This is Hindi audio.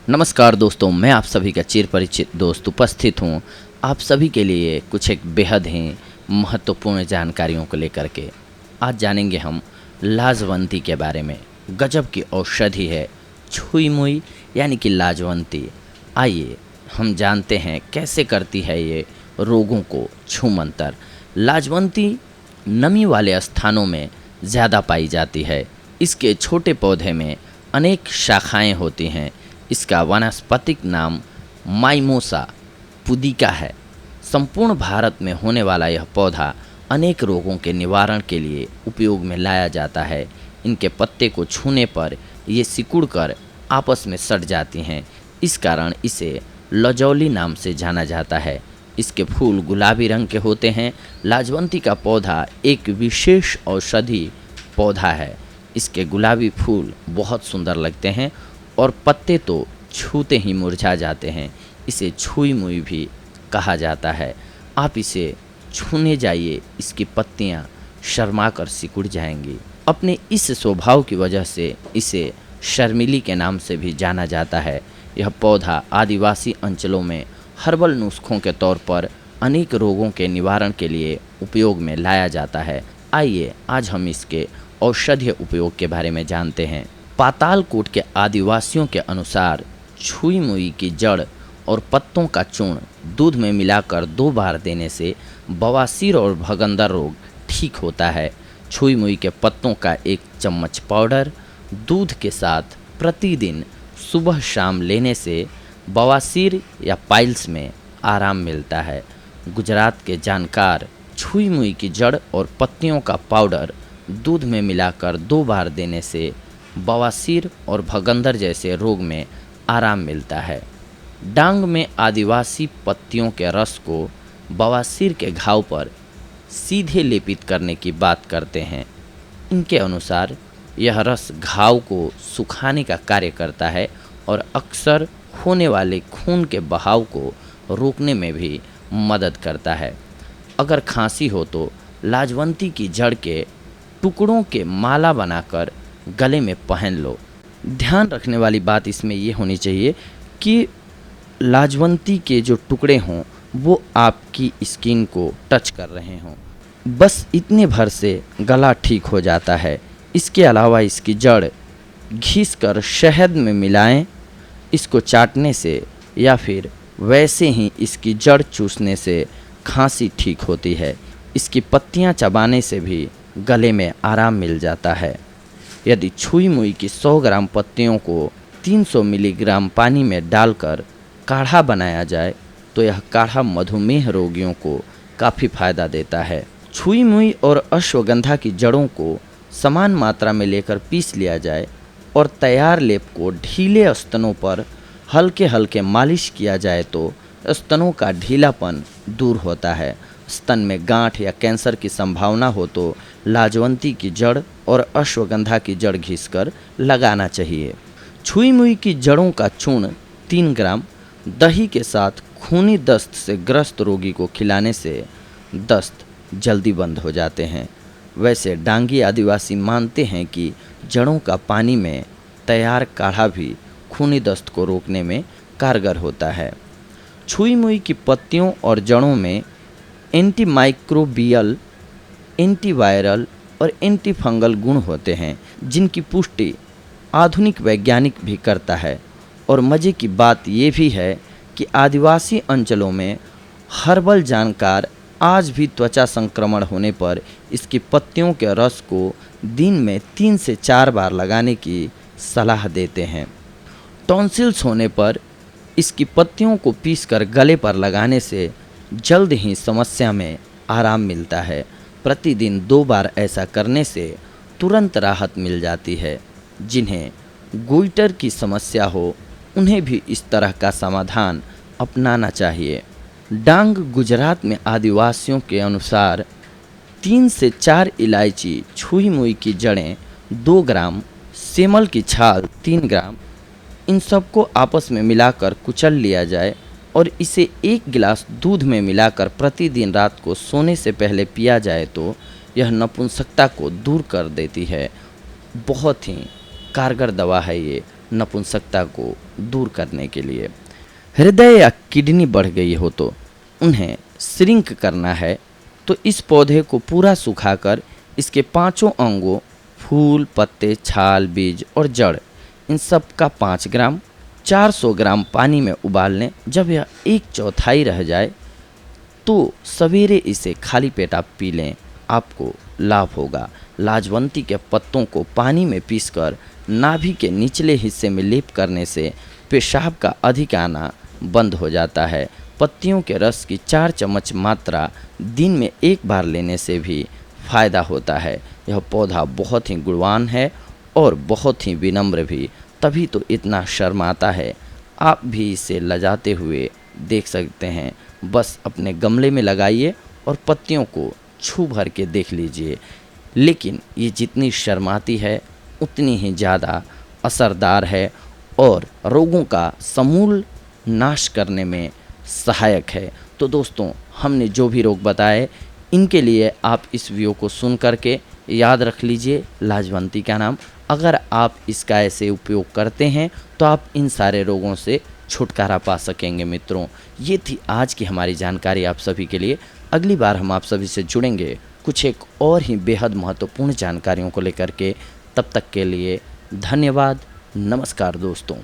नमस्कार दोस्तों, मैं आप सभी का चिर परिचित दोस्त उपस्थित हूँ आप सभी के लिए कुछ एक बेहद ही महत्वपूर्ण जानकारियों को लेकर के। आज जानेंगे हम लाजवंती के बारे में। गजब की औषधि है छुई मुई यानी कि लाजवंती। आइए हम जानते हैं कैसे करती है ये रोगों को छूमंतर। लाजवंती नमी वाले स्थानों में ज़्यादा पाई जाती है। इसके छोटे पौधे में अनेक शाखाएं होती हैं। इसका वानस्पतिक नाम माइमोसा पुदिका है। संपूर्ण भारत में होने वाला यह पौधा अनेक रोगों के निवारण के लिए उपयोग में लाया जाता है। इनके पत्ते को छूने पर ये सिकुड़कर आपस में सट जाती हैं। इस कारण इसे लजौली नाम से जाना जाता है। इसके फूल गुलाबी रंग के होते हैं। लाजवंती का पौधा एक विशेष औषधि पौधा है। इसके गुलाबी फूल बहुत सुंदर लगते हैं और पत्ते तो छूते ही मुरझा जाते हैं। इसे छुई मुई भी कहा जाता है। आप इसे छूने जाइए, इसकी पत्तियां शर्मा कर सिकुड़ जाएंगी। अपने इस स्वभाव की वजह से इसे शर्मिली के नाम से भी जाना जाता है। यह पौधा आदिवासी अंचलों में हर्बल नुस्खों के तौर पर अनेक रोगों के निवारण के लिए उपयोग में लाया जाता है। आइए आज हम इसके औषधीय उपयोग के बारे में जानते हैं। पातालकोट के आदिवासियों के अनुसार छुई मुई की जड़ और पत्तों का चूर्ण दूध में मिलाकर 2 बार देने से बवासीर और भगंदर रोग ठीक होता है। छुई मुई के पत्तों का 1 चम्मच पाउडर दूध के साथ प्रतिदिन सुबह शाम लेने से बवासीर या पाइल्स में आराम मिलता है। गुजरात के जानकार छुई मुई की जड़ और पत्तियों का पाउडर दूध में मिलाकर 2 बार देने से बवासीर और भगंदर जैसे रोग में आराम मिलता है। डांग में आदिवासी पत्तियों के रस को बवासीर के घाव पर सीधे लेपित करने की बात करते हैं। इनके अनुसार यह रस घाव को सुखाने का कार्य करता है और अक्सर होने वाले खून के बहाव को रोकने में भी मदद करता है। अगर खांसी हो तो लाजवंती की जड़ के टुकड़ों के माला बनाकर गले में पहन लो। ध्यान रखने वाली बात इसमें ये होनी चाहिए कि लाजवंती के जो टुकड़े हों वो आपकी स्किन को टच कर रहे हों। बस इतने भर से गला ठीक हो जाता है। इसके अलावा इसकी जड़ घिस कर शहद में मिलाएं। इसको चाटने से या फिर वैसे ही इसकी जड़ चूसने से खांसी ठीक होती है। इसकी पत्तियां चबाने से भी गले में आराम मिल जाता है। यदि छुई मुई की 100 ग्राम पत्तियों को 300 मिलीग्राम पानी में डालकर काढ़ा बनाया जाए तो यह काढ़ा मधुमेह रोगियों को काफ़ी फायदा देता है। छुई मुई और अश्वगंधा की जड़ों को समान मात्रा में लेकर पीस लिया जाए और तैयार लेप को ढीले स्तनों पर हल्के हल्के मालिश किया जाए तो स्तनों का ढीलापन दूर होता है। स्तन में गांठ या कैंसर की संभावना हो तो लाजवंती की जड़ और अश्वगंधा की जड़ घिसकर लगाना चाहिए। छुई मुई की जड़ों का चूर्ण 3 ग्राम दही के साथ खूनी दस्त से ग्रस्त रोगी को खिलाने से दस्त जल्दी बंद हो जाते हैं। वैसे डांगी आदिवासी मानते हैं कि जड़ों का पानी में तैयार काढ़ा भी खूनी दस्त को रोकने में कारगर होता है। छुई मुई की पत्तियों और जड़ों में एंटीमाइक्रोबियल, एंटीवायरल और एंटीफंगल गुण होते हैं जिनकी पुष्टि आधुनिक वैज्ञानिक भी करता है। और मज़े की बात ये भी है कि आदिवासी अंचलों में हर्बल जानकार आज भी त्वचा संक्रमण होने पर इसकी पत्तियों के रस को दिन में 3 से 4 बार लगाने की सलाह देते हैं। टॉन्सिल्स होने पर इसकी पत्तियों को पीसकर गले पर लगाने से जल्द ही समस्या में आराम मिलता है। प्रतिदिन 2 बार ऐसा करने से तुरंत राहत मिल जाती है। जिन्हें गोइटर की समस्या हो उन्हें भी इस तरह का समाधान अपनाना चाहिए। डांग गुजरात में आदिवासियों के अनुसार 3 से 4 इलायची, छुई मुई की जड़ें 2 ग्राम, सेमल की छाल 3 ग्राम, इन सबको आपस में मिलाकर कुचल लिया जाए और इसे 1 गिलास दूध में मिलाकर प्रतिदिन रात को सोने से पहले पिया जाए तो यह नपुंसकता को दूर कर देती है। बहुत ही कारगर दवा है ये। नपुंसकता को दूर करने के लिए। हृदय या किडनी बढ़ गई हो तो उन्हें श्रिंक करना है तो इस पौधे को पूरा सुखाकर इसके पांचों अंगों फूल, पत्ते, छाल, बीज और जड़ इन सब का 5 ग्राम 400 ग्राम पानी में उबाल लें। जब यह 1/4 रह जाए तो सवेरे इसे खाली पेट आप पी लें, आपको लाभ होगा। लाजवंती के पत्तों को पानी में पीसकर नाभि के निचले हिस्से में लेप करने से पेशाब का अधिक आना बंद हो जाता है। पत्तियों के रस की 4 चम्मच मात्रा दिन में 1 बार लेने से भी फायदा होता है। यह पौधा बहुत ही गुणवान है और बहुत ही विनम्र भी, तभी तो इतना शर्माता है। आप भी इसे लजाते हुए देख सकते हैं। बस अपने गमले में लगाइए और पत्तियों को छू भर के देख लीजिए। लेकिन ये जितनी शर्माती है उतनी ही ज़्यादा असरदार है और रोगों का समूल नाश करने में सहायक है। तो दोस्तों, हमने जो भी रोग बताए इनके लिए आप इस वीडियो को सुन करके याद रख लीजिए लाजवंती का नाम। अगर आप इसका ऐसे उपयोग करते हैं तो आप इन सारे रोगों से छुटकारा पा सकेंगे। मित्रों, ये थी आज की हमारी जानकारी आप सभी के लिए। अगली बार हम आप सभी से जुड़ेंगे कुछ एक और ही बेहद महत्वपूर्ण जानकारियों को लेकर के। तब तक के लिए धन्यवाद। नमस्कार दोस्तों।